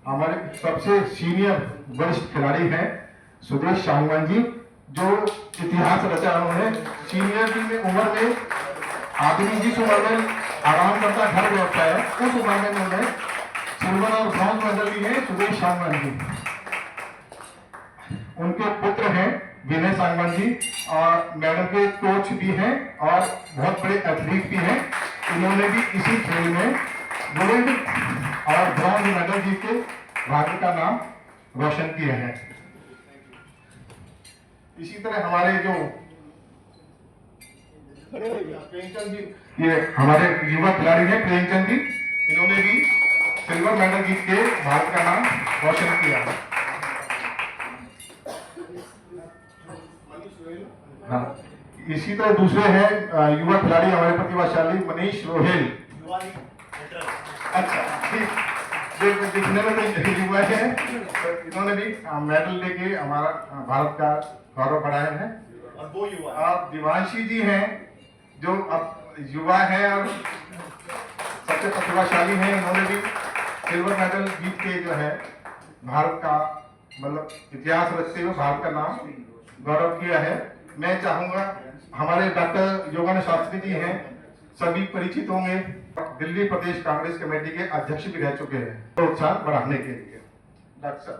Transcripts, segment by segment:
हमारे सबसे सीनियर वरिष्ठ खिलाड़ी हैं सुदेश सांगवान जी, जो इतिहास रचा उन्होंने। सीनियरिटी में उम्र में आदमी जिस उम्र में आराम करता घर लौटता है, उस उम्र में उन्होंने सिल्वर और ब्रॉन्ज मेडल लिए हैं सुदेश सांगवान जी। उनके पुत्र हैं विनय सांगवान जी, और मैडम के कोच भी हैं और बहुत बड़े एथलीट भी हैं। इन्होंने भी इसी खेल में गोल्ड और ब्रॉन्ज मेडल जीत के राज्य का नाम रोशन किया है। इसी तरह हमारे जो प्रेमचंद जी, ये हमारे युवा खिलाड़ी हैं प्रेमचंद जी, इन्होंने भी सिल्वर मेडल जीत के भारत का नाम रोशन किया है। हाँ, इसी तरह दूसरे हैं युवा खिलाड़ी हमारे प्रतिभाशाली मनीष रोहेल। अच्छा, ठीक, दिखने में तो युवा है, इन्होंने भी मेडल लेके हमारा भारत का गौरव बढ़ाया है। और वो युवा दिवांशी जी हैं, जो अब युवा है और सबसे प्रतिभाशाली हैं। इन्होंने भी सिल्वर मेडल जीत के जो है भारत का मतलब इतिहास रचते हुए भारत का नाम गौरव किया है। मैं चाहूंगा हमारे डॉक्टर योगानंद शास्त्री जी हैं, सभी परिचित होंगे, दिल्ली प्रदेश कांग्रेस कमेटी के अध्यक्ष भी रह चुके हैं, प्रोत्साहन बढ़ाने के लिए। डॉक्टर साहब।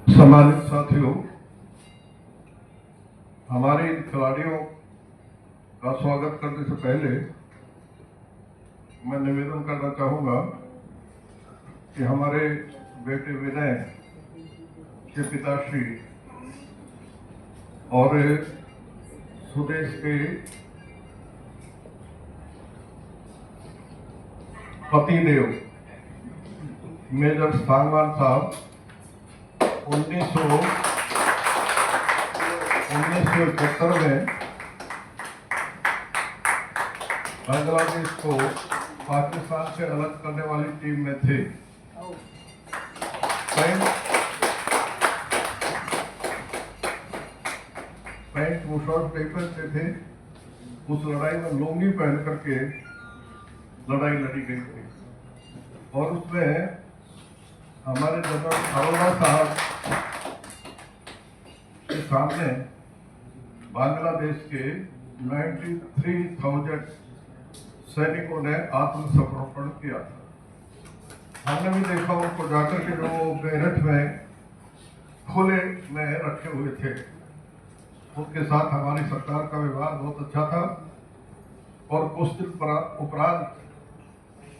सम्मानित साथियों, हमारे इन खिलाड़ियों का स्वागत करने से पहले मैं निवेदन करना चाहूंगा कि हमारे बेटे विनय के पिताश्री और सुदेश के पतिदेव मेजर सांगवान साहब 1971 में बांग्लादेश को पाकिस्तान से अलग करने वाली टीम में थे। पैंट वो शॉर्ट नहीं पहनते थे। उस लड़ाई में लुंगी पहन करके लड़ाई लड़ी गई थी और उसमें हमारे जनरल अरोड़ा साहब के सामने बांग्लादेश के 93,000 सैनिकों ने आत्मसमर्पण किया था। हमने भी देखा उनको जाकर के जो मेरठ में खुले में रखे हुए थे, उनके साथ हमारी सरकार का व्यवहार बहुत अच्छा था और कुछ दिन उपरांत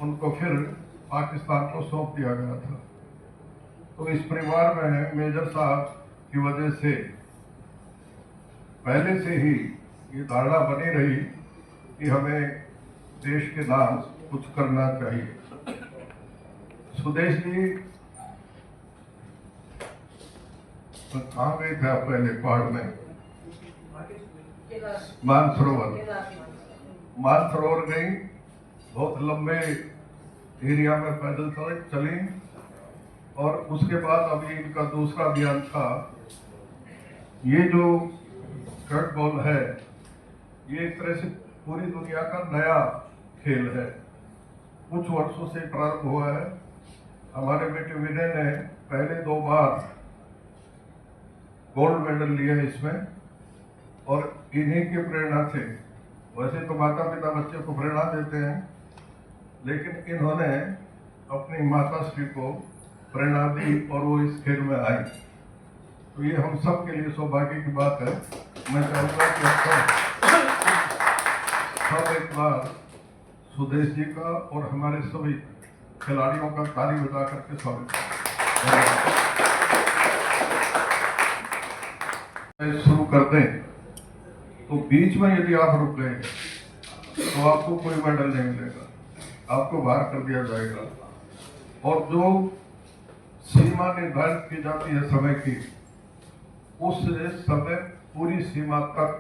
उनको फिर पाकिस्तान को सौंप दिया गया था। तो इस परिवार में मेजर साहब की वजह से पहले से ही ये धारणा बनी रही कि हमें देश के नाम कुछ करना चाहिए। सुदेश जी तो कहाँ गए थे आप पहले? पहाड़ में मानसरोवर गई, बहुत लंबे एरिया में पैदल चली और उसके बाद अभी इनका दूसरा अभियान था। ये जो कर्ट बॉल है, ये एक तरह से पूरी दुनिया का नया खेल है, कुछ वर्षों से प्रारंभ हुआ है। हमारे बेटे विनय ने पहले 2 बार गोल्ड मेडल लिया इसमें और इन्हीं की प्रेरणा से। वैसे तो माता पिता बच्चे को प्रेरणा देते हैं, लेकिन इन्होंने अपनी माता श्री को प्रेरणा दी और वो इस खेल में आई। तो ये हम सब के लिए सौभाग्य की बात है। मैं चाहूँगा कि सब एक बार सुदेश जी का और हमारे सभी खिलाड़ियों का ताली बजा करके स्वागत शुरू कर दें। तो बीच में यदि आप रुक गए तो आपको कोई मेडल नहीं मिलेगा, आपको बाहर कर दिया जाएगा। और जो सीमा निर्धारित की जाती है समय की, उस समय पूरी सीमा तक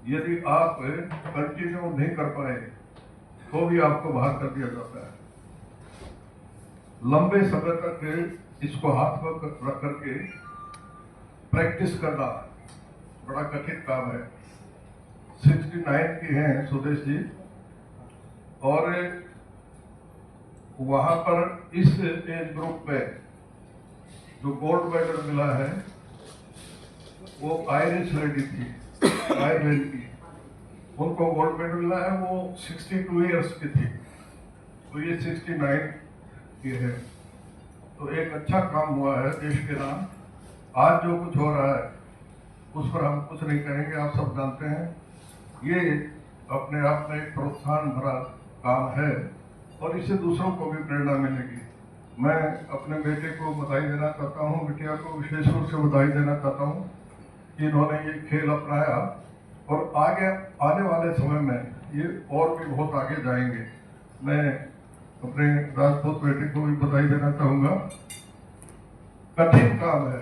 यदि आप कंटिन्यू नहीं कर पाए तो भी आपको बाहर कर दिया जाता है। लंबे समय तक इसको हाथ में रख करके प्रैक्टिस करना बड़ा कठिन काम है। 69 की हैं सुदेश जी और वहाँ पर इस एज ग्रुप में जो गोल्ड मेडल मिला है वो आयरिश लेडी थी, आयरलैंड की। उनको गोल्ड मेडल मिला है, वो 62 ईयर्स की थी, तो ये 69 की है। तो एक अच्छा काम हुआ है देश के नाम। आज जो कुछ हो रहा है उस पर हम कुछ नहीं कहेंगे, आप सब जानते हैं। ये अपने आप में एक प्रोत्साहन भरा काम है और इससे दूसरों को भी प्रेरणा मिलेगी। मैं अपने बेटे को बधाई देना चाहता हूँ, बिटिया को विशेष रूप से बधाई देना चाहता हूँ कि इन्होंने ये खेल अपनाया और आगे आने वाले समय में ये और भी बहुत आगे जाएंगे। मैं अपने राजपूत बेटे को भी बधाई देना चाहूँगा। कठिन काम है।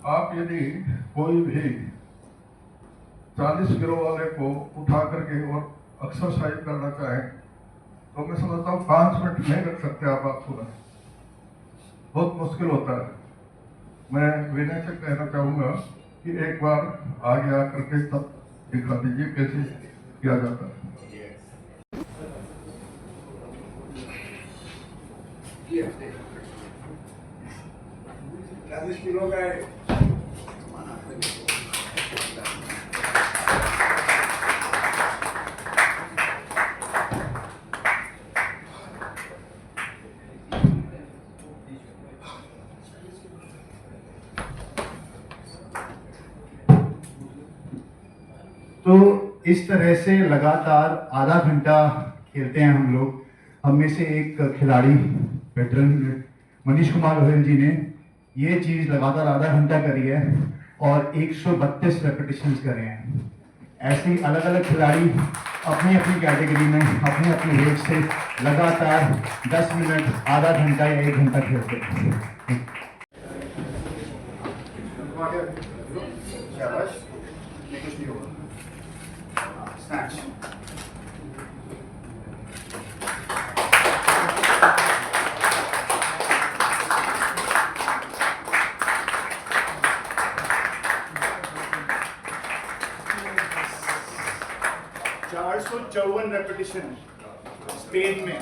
आप यदि कोई भी 40 किलो वाले को उठा करके और एक्सरसाइज करना चाहें तो मैं समझता हूँ 5 मिनट नहीं रख सकते आप सुना, बहुत मुश्किल होता है। मैं विनय से कहना चाहूँगा कि एक बार आगे आकर के तब दिखा दीजिए कैसे किया जाता है। 40 किलो का है। तो इस तरह से लगातार आधा घंटा खेलते हैं हम लोग। हम में से एक खिलाड़ी वेटरन मनीष कुमार गोयल जी ने ये चीज़ लगातार आधा घंटा करी है और 132 रेपिटेशंस करे हैं। ऐसे ही अलग अलग खिलाड़ी अपनी अपनी कैटेगरी में अपनी अपनी वेट से लगातार 10 मिनट, आधा घंटा या 1 घंटा खेलते हैं। Snatch. चौवन रेपिटेशन स्पेन में।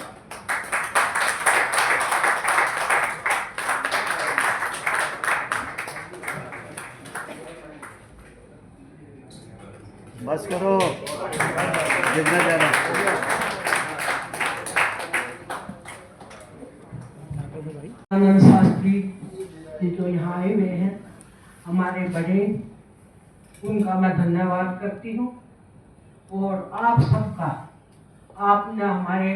बस करो, जितना जाना। आनंद शास्त्री जी जो यहाँ आए हुए हैं, हमारे बड़े, उनका मैं धन्यवाद करती हूँ। और आप सबका, आपने हमारे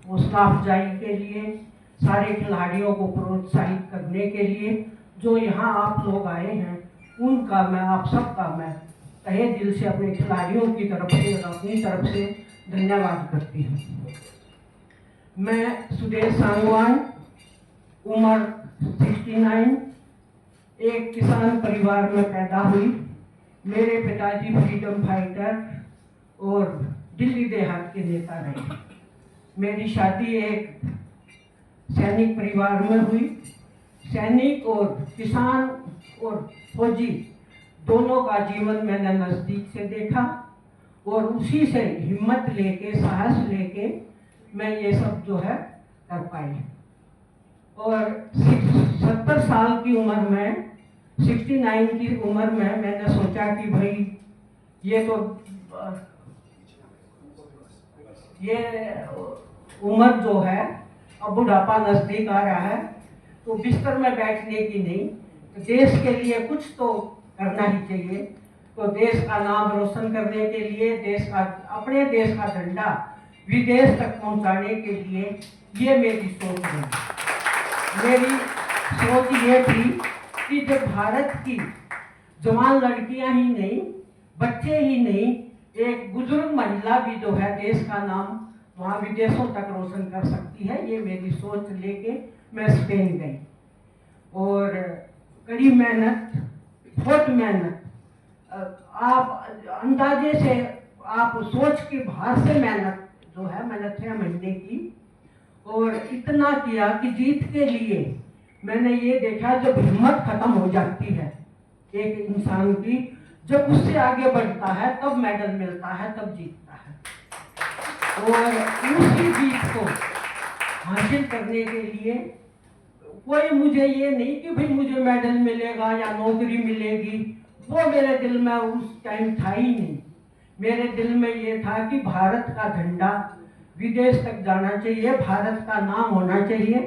हौसला अफजाई के लिए, सारे खिलाड़ियों को प्रोत्साहित करने के लिए जो यहाँ आप लोग आए हैं, उनका मैं, आप सबका मैं तहे दिल से अपने खिलाड़ियों की तरफ से और अपनी तरफ से धन्यवाद करती हूँ। मैं सुदेश सांगवान, उम्र 69, एक किसान परिवार में पैदा हुई। मेरे पिताजी फ्रीडम फाइटर और दिल्ली देहात के नेता रहे। मेरी शादी एक सैनिक परिवार में हुई। सैनिक और किसान और फौजी दोनों का जीवन मैंने नज़दीक से देखा और उसी से हिम्मत लेके, साहस लेके मैं ये सब जो है कर पाई। और 70 साल की उम्र में, 69 की उम्र में मैंने सोचा कि भाई ये तो ये उम्र जो है, अब बुढ़ापा नज़दीक आ रहा है, तो बिस्तर में बैठने की नहीं, देश के लिए कुछ तो करना ही चाहिए। तो देश का नाम रोशन करने के लिए, देश का, अपने देश का झंडा विदेश तक पहुंचाने के लिए ये मेरी सोच है। मेरी सोच ये थी कि जब भारत की जवान लड़कियां ही नहीं, बच्चे ही नहीं, एक बुजुर्ग महिला भी जो है देश का नाम वहाँ विदेशों तक रोशन कर सकती है, ये मेरी सोच लेके मैं स्पेन गई और कड़ी मेहनत, बहुत मेहनत, आप अंदाजे से, आप सोच के बाहर से मेहनत जो है मैंने 6 महीने की और इतना किया कि जीत के लिए मैंने ये देखा जब हिम्मत खत्म हो जाती है एक इंसान की, जब उससे आगे बढ़ता है तब मेडल मिलता है, तब जीतता है। और उसी जीत को हासिल करने के लिए कोई मुझे ये नहीं कि भाई मुझे मेडल मिलेगा या नौकरी मिलेगी, वो मेरे दिल में उस टाइम था ही नहीं। मेरे दिल में ये था कि भारत का झंडा विदेश तक जाना चाहिए, भारत का नाम होना चाहिए।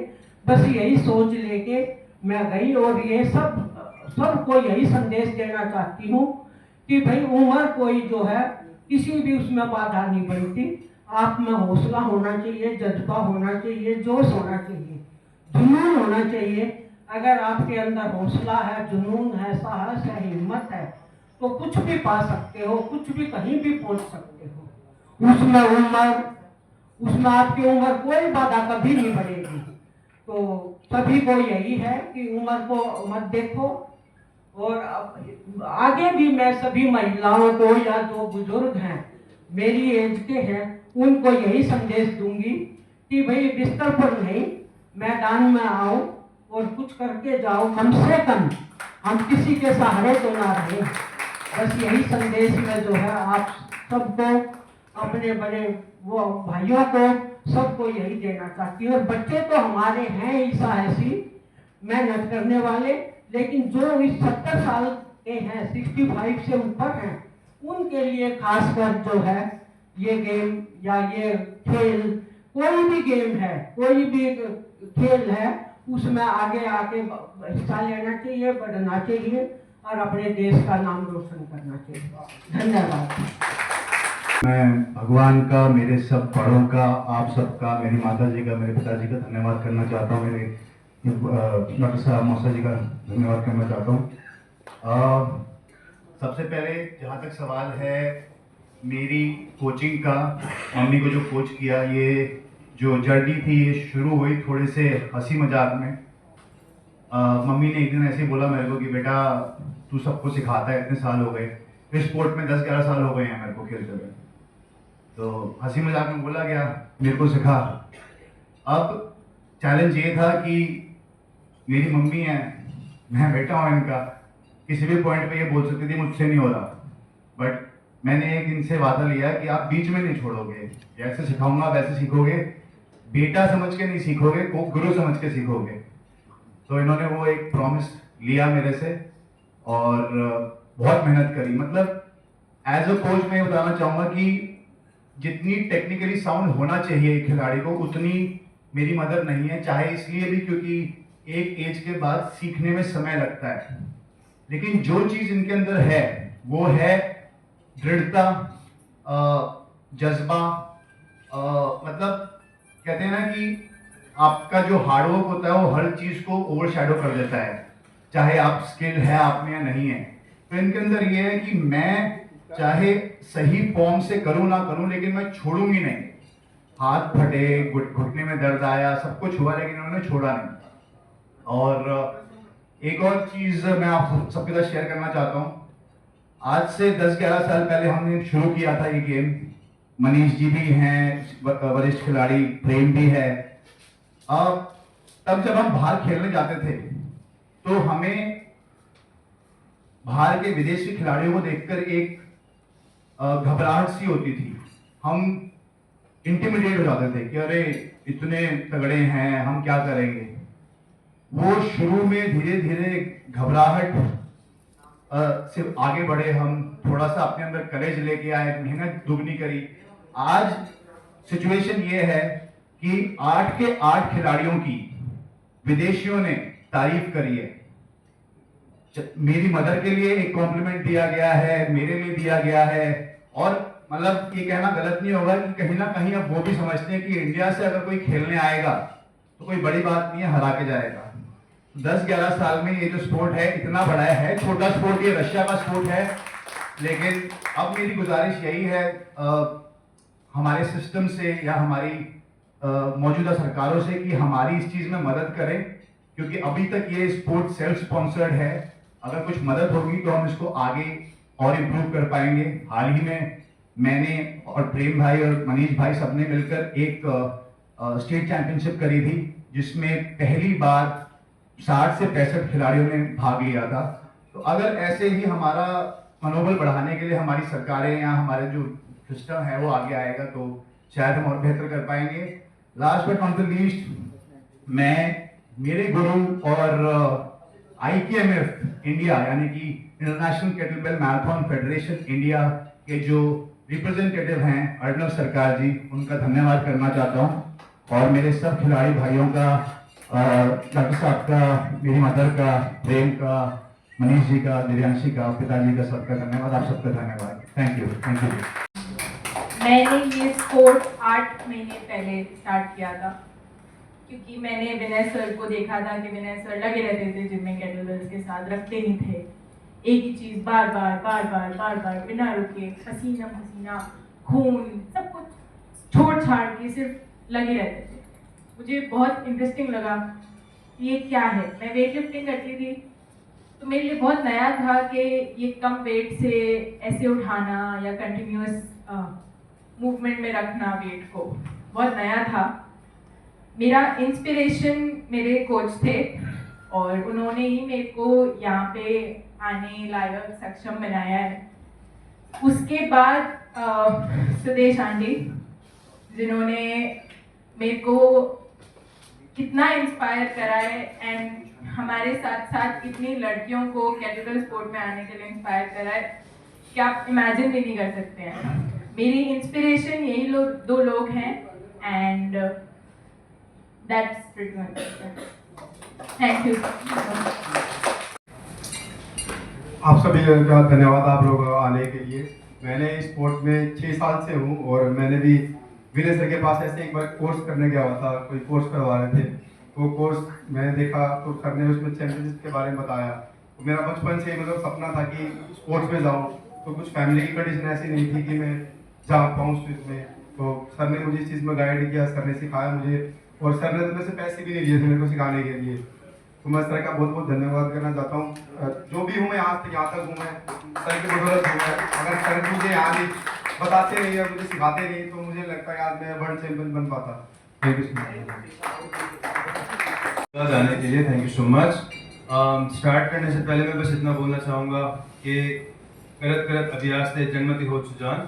बस यही सोच लेके मैं गई और ये सबको यही संदेश देना चाहती हूँ कि भाई उम्र कोई जो है किसी भी उसमें बाधा नहीं बनती। आप में हौसला होना चाहिए, जज्बा होना चाहिए, जोश होना चाहिए, जुनून होना चाहिए। अगर आपके अंदर हौसला है, जुनून है, साहस है, हिम्मत है, तो कुछ भी पा सकते हो, कुछ भी कहीं भी पहुंच सकते हो। उसमें आपकी उम्र कोई बाधा कभी नहीं बढ़ेगी। तो सभी को यही है कि उम्र को मत देखो। और आगे भी मैं सभी महिलाओं को या जो बुजुर्ग हैं मेरी एज के हैं उनको यही संदेश दूंगी कि भाई बिस्तर पर नहीं, मैदान में आओ और कुछ करके जाओ। कम से कम हम किसी के सहारे तो ना रहे। बस यही संदेश में जो है आप सबको, अपने बड़े वो भाइयों को, सबको यही देना चाहती हूँ। और बच्चे तो हमारे हैं ही साहसी, मेहनत करने वाले, लेकिन जो इस 70 साल के हैं, 65 से ऊपर हैं, उनके लिए खासकर जो है ये गेम या ये खेल, कोई भी गेम है, कोई भी खेल है, उसमें आगे आके हिस्सा लेना चाहिए, बढ़ना चाहिए और अपने देश का नाम रोशन करना चाहिए। धन्यवाद। मैं भगवान का, मेरे सब बड़ों का, आप सबका, मेरी माता जी का, मेरे पिताजी का धन्यवाद करना चाहता हूँ। मेरे डॉक्टर साहब मौसा जी का धन्यवाद करना चाहता हूँ। सबसे पहले जहाँ तक सवाल है मेरी कोचिंग का, मम्मी को जो कोच किया, ये जो जर्नी थी ये शुरू हुई थोड़े से हंसी मजाक में। मम्मी ने एक दिन ऐसे ही बोला मेरे को कि बेटा तू सबको सिखाता है, इतने साल हो गए, इस स्पोर्ट में 10-11 साल हो गए हैं मेरे को खेलते हुए। तो हंसी मजाक में बोला गया मेरे को सिखा। अब चैलेंज ये था कि मेरी मम्मी है, मैं बेटा हूँ इनका, किसी भी पॉइंट पे ये बोल सकती थी मुझसे नहीं हो रहा, बट मैंने एक इनसे वादा लिया कि आप बीच में नहीं छोड़ोगे, जैसे सिखाऊंगा वैसे सीखोगे, बेटा समझ के नहीं सीखोगे, को गुरु समझ के सीखोगे। तो इन्होंने वो एक प्रॉमिस लिया मेरे से और बहुत मेहनत करी। मतलब एज अ कोच मैं बताना चाहूंगा कि जितनी टेक्निकली साउंड होना चाहिए खिलाड़ी को, उतनी मेरी मदद नहीं है। चाहे इसलिए भी क्योंकि एक एज के बाद सीखने में समय लगता है, लेकिन जो चीज इनके अंदर है वो है दृढ़ता, जज्बा। मतलब कहते हैं ना कि आपका जो हार्डवर्क होता है वो हर चीज को ओवरशैडो कर देता है, चाहे आप स्किल है आप में या नहीं है। तो इनके अंदर ये है कि मैं चाहे सही फॉर्म से करूं ना करूं, लेकिन मैं छोड़ूंगी नहीं। हाथ फटे, घुटने में दर्द आया, सब कुछ हुआ, लेकिन उन्होंने छोड़ा नहीं। और एक और चीज मैं आप सबके साथ शेयर करना चाहता हूं। आज से 10-11 साल पहले हमने शुरू किया था ये गेम। मनीष जी भी हैं वरिष्ठ खिलाड़ी, प्रेम भी है। तब जब हम बाहर खेलने जाते थे तो हमें बाहर के विदेशी खिलाड़ियों को देखकर एक घबराहट सी होती थी। हम इंटिमिडेट हो जाते थे कि अरे इतने तगड़े हैं, हम क्या करेंगे। वो शुरू में धीरे धीरे घबराहट सिर्फ आगे बढ़े, हम थोड़ा सा अपने अंदर करेज लेके आए, मेहनत दुगनी करी। आज सिचुएशन ये है कि 8 के 8 खिलाड़ियों की विदेशियों ने तारीफ करी है। मेरी मदर के लिए एक कॉम्प्लीमेंट दिया गया है, मेरे लिए दिया गया है। और मतलब ये कहना गलत नहीं होगा कि कहीं ना कहीं अब वो भी समझते हैं कि इंडिया से अगर कोई खेलने आएगा तो कोई बड़ी बात नहीं है, हरा के जाएगा। 10-11 साल में ये जो स्पोर्ट है इतना बड़ा है, छोटा स्पोर्ट ये रशिया का स्पोर्ट है। लेकिन अब मेरी गुजारिश यही है हमारे सिस्टम से या हमारी मौजूदा सरकारों से कि हमारी इस चीज में मदद करें, क्योंकि अभी तक ये स्पोर्ट सेल्फ स्पॉन्सर्ड है। अगर कुछ मदद होगी तो हम इसको आगे और इम्प्रूव कर पाएंगे। हाल ही में मैंने और प्रेम भाई और मनीष भाई सबने मिलकर एक स्टेट चैंपियनशिप करी थी, जिसमें पहली बार 60 से 65 खिलाड़ियों ने भाग लिया था। तो अगर ऐसे ही हमारा मनोबल बढ़ाने के लिए हमारी सरकारें या हमारे जो सिस्टम है वो आगे आएगा तो शायद हम और बेहतर कर पाएंगे। Last but not the least, मैं मेरे गुरु और IKMF इंडिया यानी कि international kettlebell marathon federation India के जो रिप्रेजेंटेटिव हैं अर्नब सरकार जी, उनका धन्यवाद करना चाहता हूं। और मेरे सब खिलाड़ी भाइयों का, डॉक्टर साहब का, मेरी मदर का, प्रेम का, मनीष जी का, दिव्यांशी का, पिताजी का, सबका धन्यवाद। आप सबका धन्यवाद। Thank you, thank you. मैंने ये स्पोर्ट 8 महीने पहले स्टार्ट किया था, क्योंकि मैंने विनय सर को देखा था कि विनय सर लगे रहते थे जिम में, केटलबेल्स के साथ रखते नहीं थे, एक ही चीज़ बार बार बिना रुके, पसीना पसीना, खून, सब कुछ छोड़ छाड़ के सिर्फ लगे रहते थे। मुझे बहुत इंटरेस्टिंग लगा कि ये क्या है। मैं वेट लिफ्टिंग करती थी तो मेरे लिए बहुत नया था कि ये कम वेट से ऐसे उठाना या कंटिन्यूअस मूवमेंट में रखना वेट को, बहुत नया था। मेरा इंस्पिरेशन मेरे कोच थे और उन्होंने ही मेरे को यहाँ पे आने लायक सक्षम बनाया है। उसके बाद सुदेश आंटी, जिन्होंने मेरे को कितना इंस्पायर करा है एंड हमारे साथ साथ कितनी लड़कियों को केटलबेल स्पोर्ट में आने के लिए इंस्पायर करा है कि आप इमेजिन भी नहीं कर सकते हैं। मेरी इंस्पिरेशन यही दो लोग हैं and that's pretty much. Thank you. आप सभी का धन्यवाद आप लोग आने के लिए। मैंने इस स्पोर्ट में 6 साल से हूँ और मैंने भी विनय सर के पास ऐसे एक बार कोर्स करने गया हुआ था, कोई कोर्स करवा रहे थे। वो कोर्स मैंने देखा तो सर ने उसमें चैंपियनशिप के बारे में बताया। तो मेरा बचपन से मतलब सपना था कि स्पोर्ट्स में जाऊँ, तो कुछ फैमिली की कंडीशन ऐसी नहीं थी कि मैं जा पाऊँ इसमें। तो सर ने मुझे इस चीज़ में गाइड किया, सर ने सिखाया मुझे, और सर ने तो मेरे से पैसे भी नहीं लिए थे मेरे को सिखाने के लिए। तो मैं सर का बहुत बहुत धन्यवाद करना चाहता हूँ। जो भी हूँ मैं आज तक यहाँ तक हूँ, मैं सर की बदौलत हूँ। मैं अगर सर मुझे यहाँ नहीं बताते नहीं या मुझे सिखाते नहीं तो मुझे लगता है आज मैं वर्ल्ड चैंपियन बन पाता। Thank you so much. आने के लिए thank you so much. Start करने से पहले मैं बस इतना बोलना चाहूँगा कि करत करत अभ्यास से जन्मति हो सुजान,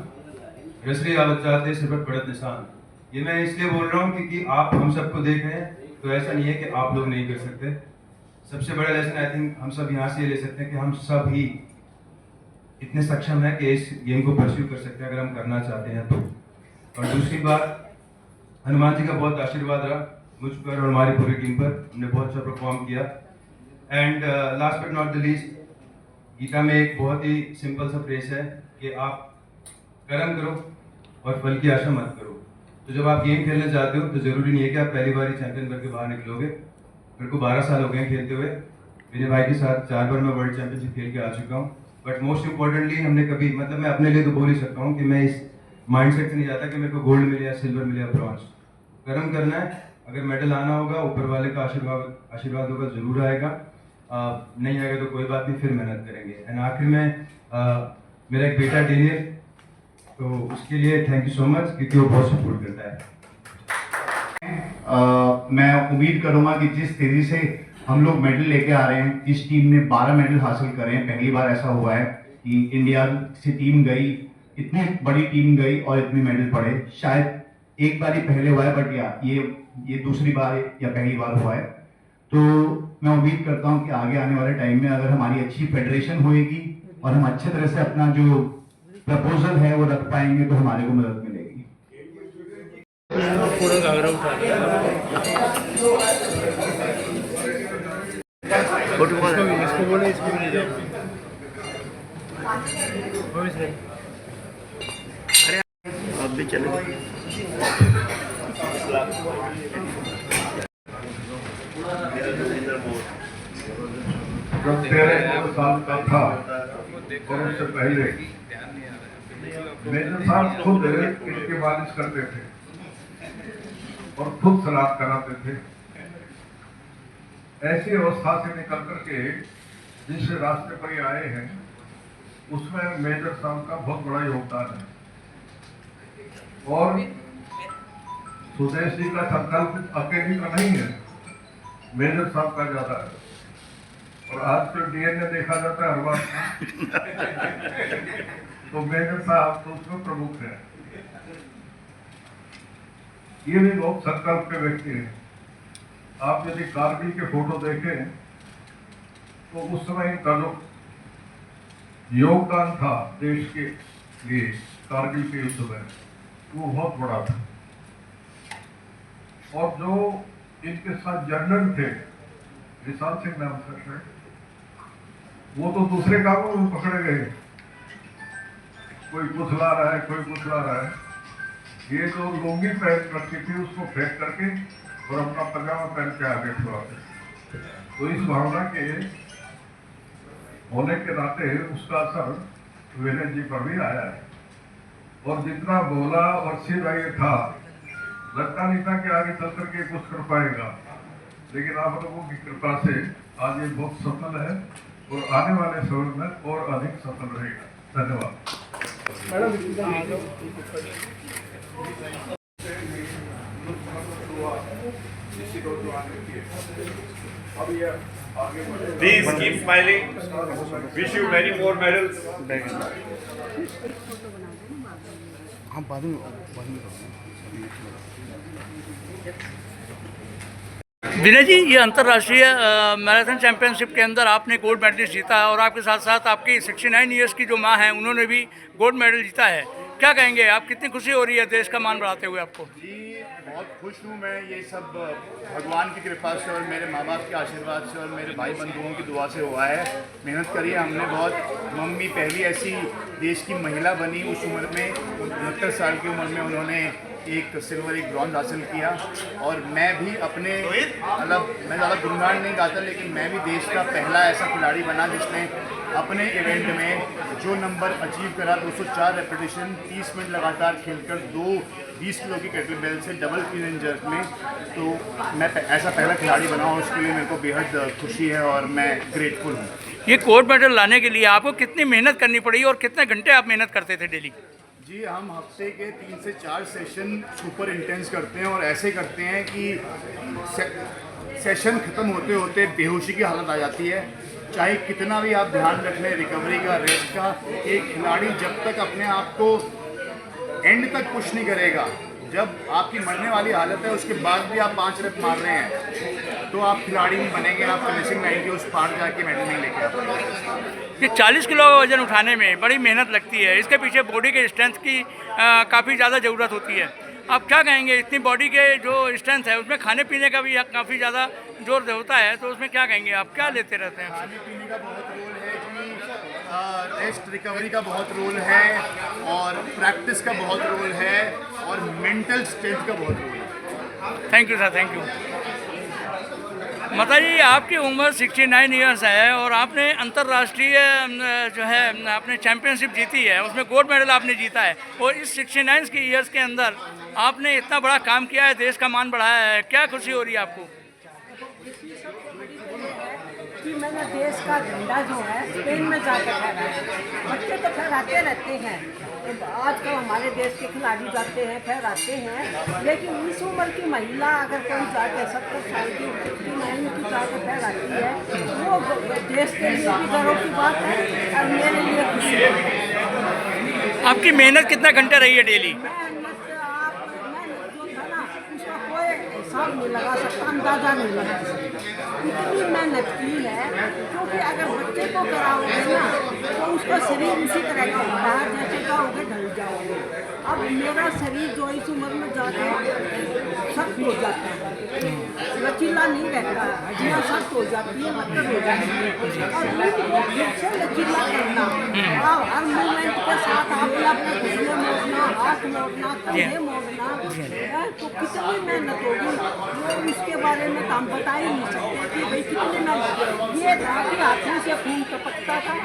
रसरी आवत चाहते सिर्फ पड़त निशान। ये मैं इसलिए बोल रहा हूँ क्योंकि आप हम सबको देख रहे हैं, तो ऐसा नहीं है कि आप लोग नहीं कर सकते। सबसे बड़ा लेसन आई थिंक हम सब यहाँ से ये ले सकते हैं कि हम सब ही इतने सक्षम हैं कि इस गेम को परस्यू कर सकते हैं अगर हम करना चाहते हैं तो। और दूसरी बात, हनुमान जी का बहुत आशीर्वाद रहा मुझ पर और हमारी पूरी टीम पर, हमने बहुत अच्छा परफॉर्म किया। And last but not the least, Geeta में एक बहुत ही सिंपल सा फ्रेज है कि आप कर्म करो और फल की आशा मत करो। तो जब आप गेम खेलने जाते हो तो ज़रूरी नहीं है कि आप पहली बार ही चैंपियन करके बाहर निकलोगे। मेरे को 12 साल हो गए खेलते हुए, मेरे भाई के साथ 4 बार मैं वर्ल्ड चैंपियनशिप खेल के आ चुका हूँ। बट मोस्ट इम्पोर्टेंटली हमने कभी, मतलब मैं अपने लिए तो बोल ही सकता हूँ कि मैं इस माइंडसेट से नहीं जाता कि मेरे को गोल्ड मिले या सिल्वर मिले या ब्रॉन्ज। कर्म करना है, अगर मेडल आना होगा ऊपर वाले का आशीर्वाद होगा, जरूर आएगा। नहीं आएगा तो कोई बात नहीं, फिर मेहनत करेंगे। एंड आखिर में मेरा एक बेटा डेनियल, तो उसके लिए थैंक यू सो मच क्योंकि वो बहुत सपोर्ट करता है। मैं उम्मीद करूंगा कि जिस तेजी से हम लोग मेडल लेके आ रहे हैं, इस टीम ने 12 मेडल हासिल करे हैं। पहली बार ऐसा हुआ है कि इंडिया से टीम गई, इतनी बड़ी टीम गई और इतने मेडल पड़े। शायद एक बार ही पहले हुआ है, बट ये दूसरी बार या पहली बार हुआ है। तो मैं उम्मीद करता हूं कि आगे आने वाले टाइम में अगर हमारी अच्छी फेडरेशन होएगी और हम अच्छे तरह से अपना जो प्रपोजल है वो रख पाएंगे तो हमारे को मदद मिलेगी। इसको बोले, इसको भी ले जाओ। अरे अब भी चलो। जब 13 साल का था और उससे पहले मेजर साहब खुद इसके मालिश करते थे और खुद सलाद कराते थे। ऐसी अवस्था से निकल करके जिस रास्ते पर ये आए हैं उसमें मेजर साहब का बहुत बड़ा योगदान है। और सुदेश जी का संकल्प अकेले का नहीं है, मेजर साहब का ज्यादा है। और आज तो डीएनए देखा जाता है हर बार तो मेजर साहब तो उसमें प्रमुख है। ये भी बहुत संकल्प के व्यक्ति हैं। आप यदि कारगिल के फोटो देखें तो उस समय इनका जो योगदान था देश के लिए कारगिल के युद्ध में वो बहुत बड़ा था। और जो इनके साथ जनरल थे, विशाल सिंह नाम से, वो तो दूसरे कामों में पकड़े गए, कोई कुचला रहा है, कोई कुचला रहा है। ये जो लुंगी पहन रखी थी उसको फेंक करके और अपना पजामा पहन के आगे खड़ा थे। तो इस भावना के होने के नाते उसका असर विनय जी पर भी आया है। और जितना बोला और सीधा ये था, लगता नहीं था कि आगे चल करके कुछ कर पाएगा, लेकिन आप लोगों की कृपा से आज ये बहुत सफल है और आने वाले समय में और अधिक सफल रहेगा। धन्यवाद। Please keep smiling. Wish you many more medals. विनय जी, ये अंतर्राष्ट्रीय मैराथन चैंपियनशिप के अंदर आपने गोल्ड मेडलिस्ट जीता है और आपके साथ साथ आपकी 69 ईयर्स की जो माँ हैं उन्होंने भी गोल्ड मेडल जीता है। क्या कहेंगे आप, कितनी खुशी हो रही है देश का मान बढ़ाते हुए आपको? जी बहुत खुश हूँ मैं, ये सब भगवान की कृपा से और मेरे माँ बाप के आशीर्वाद से और मेरे भाई बंधुओं की दुआ से हुआ है। मेहनत करी है हमने बहुत। मम्मी पहली ऐसी देश की महिला बनी उस उम्र में, 69 साल की उम्र में उन्होंने एक सिल्वर एक ब्रॉन्ज हासिल किया। और मैं भी अपने मतलब मैं ज़्यादा गुणगान नहीं गाता, लेकिन मैं भी देश का पहला ऐसा खिलाड़ी बना जिसने अपने इवेंट में जो नंबर अचीव करा, 204 रेपिटेशन, 30 मिनट लगातार खेलकर 20 किलो की केटल बेल से डबल क्लीन एंड जर्क में। तो मैं ऐसा पहला खिलाड़ी बना हूँ, उसके लिए मेरे को बेहद खुशी है और मैं ग्रेटफुल हूँ। ये गोल्ड मेडल लाने के लिए आपको कितनी मेहनत करनी पड़ी और कितने घंटे आप मेहनत करते थे डेली? जी हम हफ्ते के 3 से 4 सेशन सुपर इंटेंस करते हैं और ऐसे करते हैं कि सेशन ख़त्म होते होते बेहोशी की हालत आ जाती है। चाहे कितना भी आप ध्यान रख लें रिकवरी का, रेस्ट का, एक खिलाड़ी जब तक अपने आप को एंड तक पुश नहीं करेगा, जब आपकी मरने वाली हालत है उसके बाद भी आप 5 रैप मार रहे हैं तो आप खिलाड़ी नहीं बनेंगे, आप फिनिशिंग लाइन के उस पार जाके मेडल नहीं लेके आ पाएंगे। ये 40 किलो का वजन उठाने में बड़ी मेहनत लगती है, इसके पीछे बॉडी के स्ट्रेंथ की काफ़ी ज़्यादा ज़रूरत होती है। आप क्या कहेंगे, इतनी बॉडी के जो स्ट्रेंथ है उसमें खाने पीने का भी काफ़ी ज़्यादा जोर होता है, तो उसमें क्या कहेंगे आप, क्या लेते रहते हैं? खाने पीने का बहुत रोल है जी, रेस्ट रिकवरी का बहुत रोल है और प्रैक्टिस का बहुत रोल है और मेंटल स्ट्रेंथ का बहुत रोल है। Thank you sir, thank you. माता जी, आपकी उम्र 69 ईयर्स है और आपने अंतर्राष्ट्रीय जो है आपने चैम्पियनशिप जीती है, उसमें गोल्ड मेडल आपने जीता है और इस 69 की ईयर्स के अंदर आपने इतना बड़ा काम किया है, देश का मान बढ़ाया है, क्या खुशी हो रही है आपको? कि मैंने देश का झंडा जो है स्पेन में जाकर फहराया। बच्चे तो फहराते रहते हैं, तो आजकल हमारे देश के खिलाड़ी जाते हैं फहराते हैं, लेकिन इस उम्र की महिला अगर कोई जाके 70 साल की 69 की जाके फहराती है, वो देश के लिए भी गर्व की बात है और मेरे लिए खुशी है। आपकी मेहनत कितना घंटे रही है डेली? हिसाब नहीं लगा सकता, अंदाजा नहीं लगा सकता, इतनी मेहनत की है। क्योंकि अगर बच्चे को कराओगे ना तो उसका शरीर उसी तरह का होता है जैसे जाओगे ढल जाओगे। अब मेरा शरीर जो इस उम्र में जाके सख्त हो जाता है, लचीला नहीं रहता, हड्डियाँ सख्त हो जाती है, मक्कर हो जाती है और उनको फिर से लचीला करना, हर मूवमेंट के साथ आपने अपने घुटने मोड़ना, हाथ मोड़ना, कंधे मोड़ना, तो कितनी मेहनत होगी वो उसके बारे में हम बता ही नहीं सकते कि भाई कितनी मेहनत। ये था कि हाथों से खून टपकता था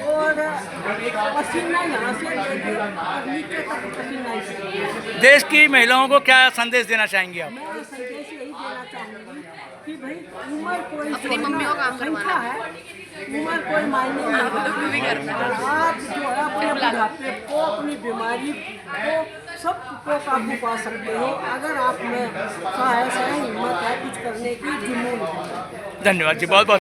और पसीना यहाँ से और नीचे तक पसीना ही। देश की महिलाओं को क्या संदेश देना चाहेंगे आप? मैं संदेश यही देना चाहूँगी कि भाई उम्र कोई संख्या है, उम्र कोई मायने नहीं रखती। आप जो है अपने बुढ़ापे को, अपनी बीमारी को सबको काबू पा सकते हो अगर आप में साहस है, हिम्मत है, कुछ करने की जुनून है। धन्यवाद जी, बहुत बहुत।